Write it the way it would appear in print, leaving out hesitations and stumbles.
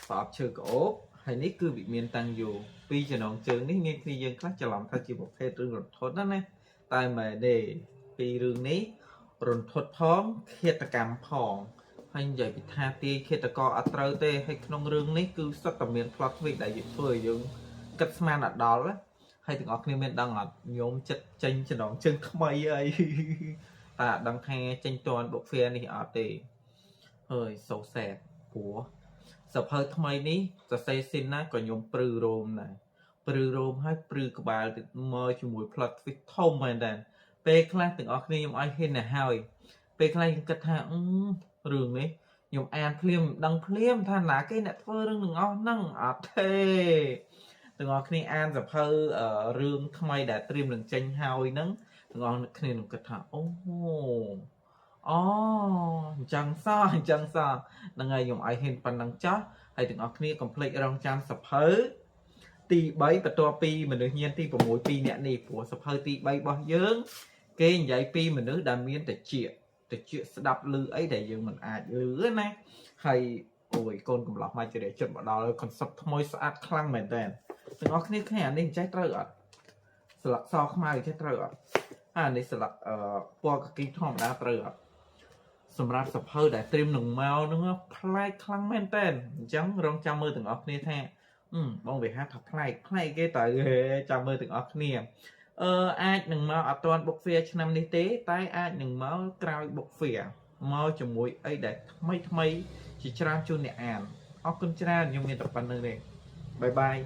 ប្រអប់ឈើក្អូបហើយនេះគឺវិមានតាំងយូពីចំណងជើងនេះងាយគ្នាយើងខ្លះច្រឡំថាជាប្រភេទរឿងរន្ធត់ណាតែមែនទេពីរឿងនេះរន្ធត់ផងឃាតកម្មផងហើយនិយាយពីថាទាយឃាតករអត់ត្រូវទេហើយក្នុងរឿងនេះគឺសុទ្ធតែមាន plot twist ដែលធ្វើឲ្យយើងគិតស្មានអត់ដល់ហើយទាំងអស់គ្នាមានដឹងអត់ញោមចិត្តចេញចំណងជើងថ្មីអីតែអត់ដឹងថាចេញតាន់បុកហ្វេនេះអត់ទេហើយ so sad ព្រោះសភៅថ្មីនេះសរសេរស៊ីនណាក៏ខ្ញុំព្រឺរោមដែរព្រឺរោមហើយព្រឺក្បាលទៅមកជាមួយ plot twist ធំមែនតើពេលខ្លះទាំងអស់គ្នាខ្ញុំឲ្យហ៊ានទៅហើយពេលខ្លះខ្ញុំគិតថារឿងនេះខ្ញុំអានភ្លាមដឹងភ្លាមថាណាគេអ្នកធ្វើរឿងទាំងអស់ហ្នឹងអត់ទេទាំងអស់គ្នាអានសភៅរឿងថ្មីដែលត្រៀមនឹងចេញហើយហ្នឹងទាំងអស់គ្នានឹងគិតថាអូអញ្ចឹងសោះហ្នឹងហើយខ្ញុំឲ្យហ៊ានប៉ុណ្ណឹងចោះហើយទាំងអស់គ្នាកុំភ្លេចរងចាំសភៅទី3បន្ទាប់ពីមនុស្សញៀនទី6 2នាក់នេះព្រោះសភៅទី3របស់យើងគេនិយាយពីមនុស្សដែលមានតិចស្ដាប់ឮអីដែលយើងមិនអាចឮណាហើយកូនកំឡោះមកជាចិត្តមកដល់ concept ថ្មីស្អាតខ្លាំងមែនតើទាំងអស់គ្នាអានេះចេះត្រូវអត់ស្លឹកសខ្មៅចេះត្រូវអត់អានេះស្លឹកពណ៌កាគីធម្មតាត្រូវអត់សម្រាប់សភៅដែលត្រៀមនឹងមកហ្នឹងប្លែកខ្លាំងមែនតើអញ្ចឹងរងចាំមើលទាំងអស់គ្នាថាបងវិហារថាប្លែកគេតើចាំមើលទាំងអស់គ្នាអាចនឹងមកអត់ទាន់ book fair ឆ្នាំនេះទេតែអាចនឹងមកក្រោយ book fair មកជាមួយអីដែលថ្មីជាច្រើនជូនអ្នកអានអរគុណច្រើនខ្ញុំមានតែប៉ុណ្្នឹងទេបាយបាយ